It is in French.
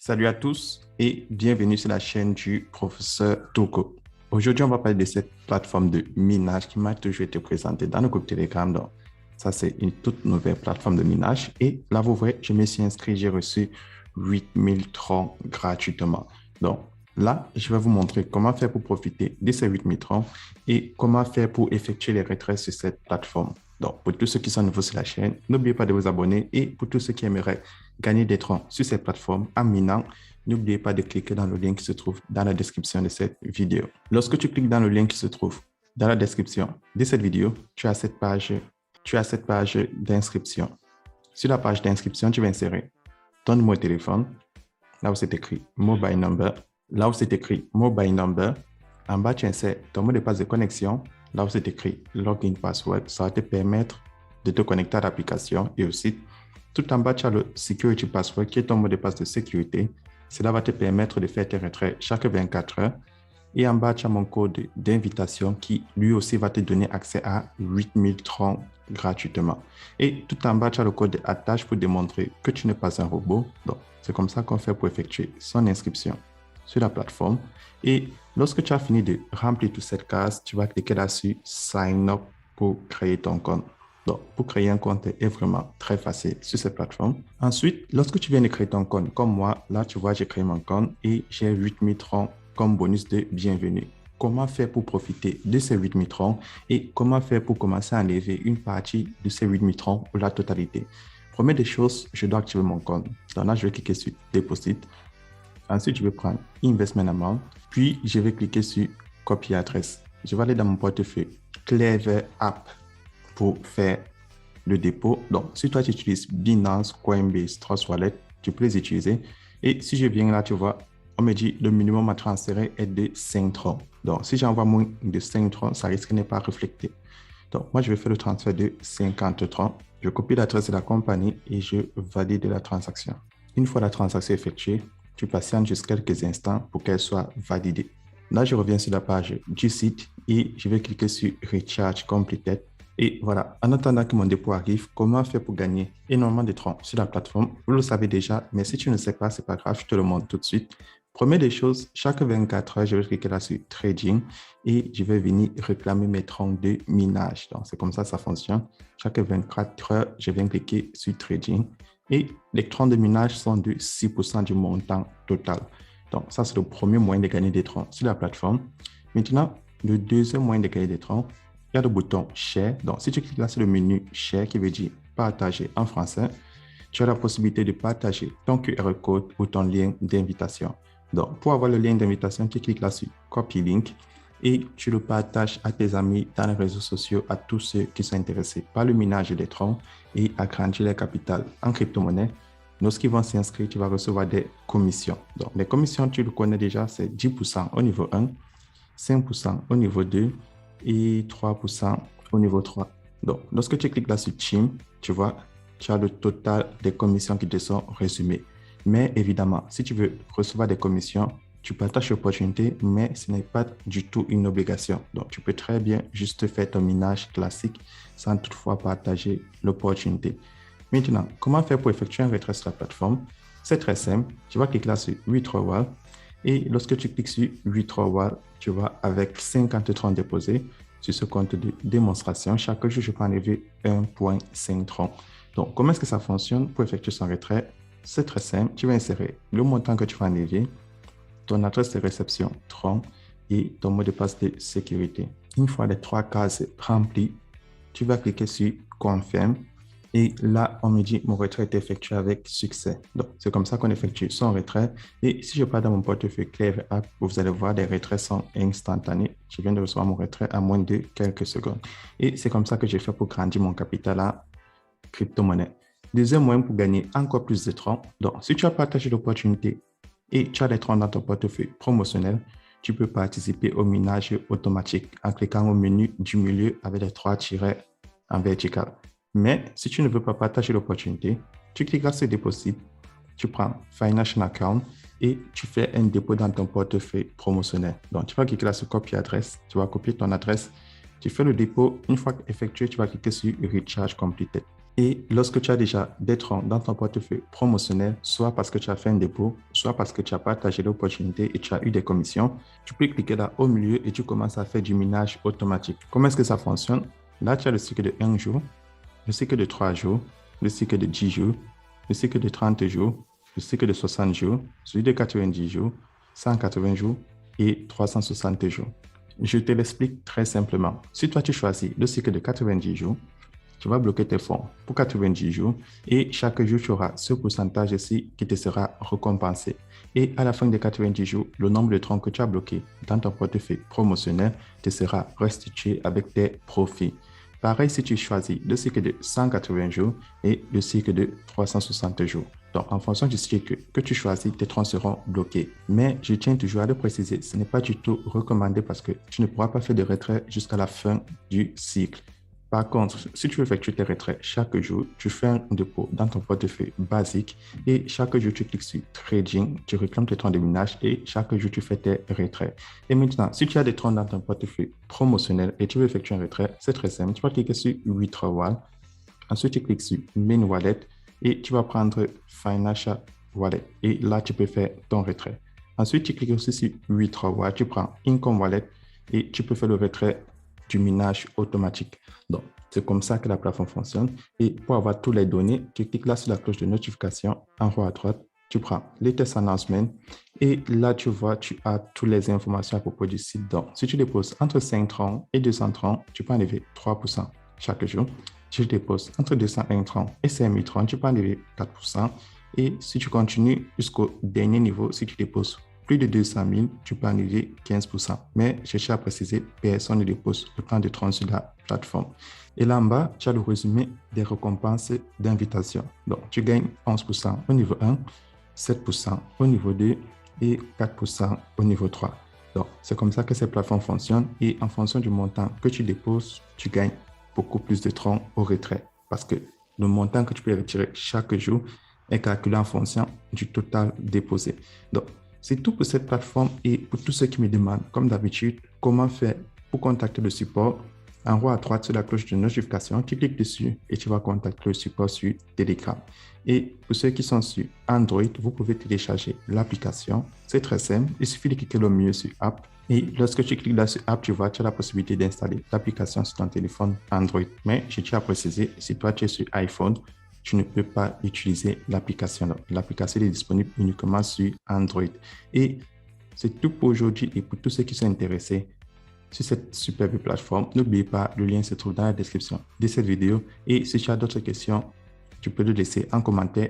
Salut à tous et bienvenue sur la chaîne du professeur Toko. Aujourd'hui, on va parler de cette plateforme de minage qui m'a toujours été présentée dans le groupe Telegram. Donc, ça, c'est une toute nouvelle plateforme de minage. Et là, vous voyez, je me suis inscrit, j'ai reçu 8000 troncs gratuitement. Donc, là, je vais vous montrer comment faire pour profiter de ces 8000 troncs et comment faire pour effectuer les retraits sur cette plateforme. Donc, pour tous ceux qui sont nouveaux sur la chaîne, n'oubliez pas de vous abonner et pour tous ceux qui aimeraient gagner des troncs sur cette plateforme en minant, n'oubliez pas de cliquer dans le lien qui se trouve dans la description de cette vidéo. Lorsque tu cliques dans le lien qui se trouve dans la description de cette vidéo, tu as cette page d'inscription. Sur la page d'inscription, tu vas insérer ton numéro de téléphone, là où c'est écrit mobile number, en bas, tu insères ton mot de passe de connexion, là où c'est écrit login password. Ça va te permettre de te connecter à l'application et au site. Tout en bas, tu as le security password qui est ton mot de passe de sécurité. Cela va te permettre de faire tes retraits chaque 24 heures. Et en bas, tu as mon code d'invitation qui lui aussi va te donner accès à 8000 troncs gratuitement. Et tout en bas, tu as le code d'attache pour démontrer que tu n'es pas un robot. Donc, c'est comme ça qu'on fait pour effectuer son inscription sur la plateforme. Et lorsque tu as fini de remplir toute cette case, tu vas cliquer là-dessus Sign Up pour créer ton compte. Donc, pour créer un compte est vraiment très facile sur cette plateforme. Ensuite, lorsque tu viens de créer ton compte, comme moi, là, tu vois, j'ai créé mon compte et j'ai 8000 troncs comme bonus de bienvenue. Comment faire pour profiter de ces 8000 troncs et comment faire pour commencer à enlever une partie de ces 8000 troncs ou la totalité? Première des choses, je dois activer mon compte. Donc là, je vais cliquer sur Deposit. Ensuite, je vais prendre Investment Amount. Puis, je vais cliquer sur Copier adresse. Je vais aller dans mon portefeuille Clever App pour faire le dépôt. Donc, si toi, tu utilises Binance, Coinbase, Trust Wallet, tu peux les utiliser. Et si je viens là, tu vois, on me dit le minimum à transférer est de 5 troncs. Donc, si j'envoie moins de 5 troncs, ça risque de ne pas refléter. Donc, moi, je vais faire le transfert de 50 troncs. Je copie l'adresse de la compagnie et je valide la transaction. Une fois la transaction effectuée, tu patientes juste quelques instants pour qu'elle soit validée. Là, je reviens sur la page du site et je vais cliquer sur Recharge Completed. Et voilà, en attendant que mon dépôt arrive, comment faire pour gagner énormément de troncs sur la plateforme? Vous le savez déjà, mais si tu ne sais pas, c'est pas grave, je te le montre tout de suite. Première des choses, chaque 24 heures, je vais cliquer là sur Trading et je vais venir réclamer mes troncs de minage. Donc, c'est comme ça fonctionne. Chaque 24 heures, je viens cliquer sur Trading et les troncs de minage sont de 6% du montant total. Donc, ça, c'est le premier moyen de gagner des troncs sur la plateforme. Maintenant, le deuxième moyen de gagner des troncs, il y a le bouton Share. Donc, si tu cliques là sur le menu Share qui veut dire partager en français, tu as la possibilité de partager ton QR code ou ton lien d'invitation. Donc, pour avoir le lien d'invitation, tu cliques là sur Copy Link et tu le partages à tes amis dans les réseaux sociaux, à tous ceux qui sont intéressés par le minage des troncs et agrandir leur capital en crypto-monnaie. Lorsqu'ils vont s'inscrire, tu vas recevoir des commissions. Donc, les commissions, tu le connais déjà, c'est 10% au niveau 1, 5% au niveau 2 et 3% au niveau 3. Donc, lorsque tu cliques là sur Team, tu vois, tu as le total des commissions qui te sont résumées. Mais évidemment, si tu veux recevoir des commissions, tu partages l'opportunité, mais ce n'est pas du tout une obligation. Donc, tu peux très bien juste faire ton minage classique sans toutefois partager l'opportunité. Maintenant, comment faire pour effectuer un retrait sur la plateforme? C'est très simple. Tu vas cliquer là sur Withdrawal et lorsque tu cliques sur Withdrawal, tu vas avec 50 troncs déposés sur ce compte de démonstration. Chaque jour, je peux enlever 1,5 troncs. Donc, comment est-ce que ça fonctionne pour effectuer son retrait? C'est très simple. Tu vas insérer le montant que tu vas enlever, ton adresse de réception tronc et ton mot de passe de sécurité. Une fois les 3 cases remplies, tu vas cliquer sur Confirm. Et là, on me dit mon retrait est effectué avec succès. Donc, c'est comme ça qu'on effectue son retrait. Et si je pars dans mon portefeuille Clever App, vous allez voir, les retraits sont instantanés. Je viens de recevoir mon retrait à moins de quelques secondes. Et c'est comme ça que j'ai fait pour grandir mon capital en crypto-monnaie. Deuxième moyen pour gagner encore plus de troncs. Donc, si tu as partagé l'opportunité et tu as des troncs dans ton portefeuille promotionnel, tu peux participer au minage automatique en cliquant au menu du milieu avec les 3 tirets en vertical. Mais si tu ne veux pas partager l'opportunité, tu cliques là sur Deposit, tu prends Financial Account et tu fais un dépôt dans ton portefeuille promotionnel. Donc, tu vas cliquer là sur Copier adresse, tu vas copier ton adresse, tu fais le dépôt. Une fois effectué, tu vas cliquer sur Recharge Completed. Et lorsque tu as déjà des troncs dans ton portefeuille promotionnel, soit parce que tu as fait un dépôt, soit soit parce que tu as partagé l'opportunité et tu as eu des commissions, tu peux cliquer là au milieu et tu commences à faire du minage automatique. Comment est-ce que ça fonctionne? Là, tu as le cycle de 1 jour, le cycle de 3 jours, le cycle de 10 jours, le cycle de 30 jours, le cycle de 60 jours, celui de 90 jours, 180 jours et 360 jours. Je te l'explique très simplement. Si toi, tu choisis le cycle de 90 jours, tu vas bloquer tes fonds pour 90 jours et chaque jour, tu auras ce pourcentage-ci qui te sera récompensé. Et à la fin des 90 jours, le nombre de troncs que tu as bloqués dans ton portefeuille promotionnel te sera restitué avec tes profits. Pareil si tu choisis le cycle de 180 jours et le cycle de 360 jours. Donc, en fonction du cycle que tu choisis, tes troncs seront bloqués. Mais je tiens toujours à le préciser, ce n'est pas du tout recommandé parce que tu ne pourras pas faire de retrait jusqu'à la fin du cycle. Par contre, si tu veux effectuer tes retraits chaque jour, tu fais un dépôt dans ton portefeuille basique et chaque jour, tu cliques sur Trading, tu réclames tes troncs de minage et chaque jour, tu fais tes retraits. Et maintenant, si tu as des troncs dans ton portefeuille promotionnel et tu veux effectuer un retrait, c'est très simple. Tu vas cliquer sur Withdrawal. Ensuite, tu cliques sur Main Wallet et tu vas prendre Financial Wallet. Et là, tu peux faire ton retrait. Ensuite, tu cliques aussi sur Withdrawal. Tu prends Income Wallet et tu peux faire le retrait du minage automatique. Donc, c'est comme ça que la plateforme fonctionne. Et pour avoir toutes les données, tu cliques là sur la cloche de notification en haut à droite. Tu prends Latest Announcement et là, tu vois, tu as toutes les informations à propos du site. Donc, si tu déposes entre 5 troncs et 200 troncs, tu peux enlever 3% chaque jour. Si tu déposes entre 201 troncs et 5000 troncs, tu peux enlever 4%. Et si tu continues jusqu'au dernier niveau, si tu déposes plus de 200 000, tu peux enlever 15%. Mais je tiens à préciser, personne ne dépose autant de troncs sur la plateforme. Et là en bas, tu as le résumé des récompenses d'invitation. Donc, tu gagnes 11% au niveau 1, 7% au niveau 2 et 4% au niveau 3. Donc, c'est comme ça que ces plateformes fonctionnent. Et en fonction du montant que tu déposes, tu gagnes beaucoup plus de troncs au retrait. Parce que le montant que tu peux retirer chaque jour est calculé en fonction du total déposé. Donc, c'est tout pour cette plateforme et pour tous ceux qui me demandent, comme d'habitude, comment faire pour contacter le support. En haut à droite sur la cloche de notification, tu cliques dessus et tu vas contacter le support sur Telegram. Et pour ceux qui sont sur Android, vous pouvez télécharger l'application. C'est très simple. Il suffit de cliquer le milieu sur App. Et lorsque tu cliques là sur App, tu vois, tu as la possibilité d'installer l'application sur ton téléphone Android. Mais je tiens à préciser, si toi tu es sur iPhone, tu ne peux pas utiliser l'application. L'application est disponible uniquement sur Android. Et c'est tout pour aujourd'hui et pour tous ceux qui sont intéressés sur cette superbe plateforme. N'oubliez pas, le lien se trouve dans la description de cette vidéo. Et si tu as d'autres questions, tu peux le laisser en commentaire.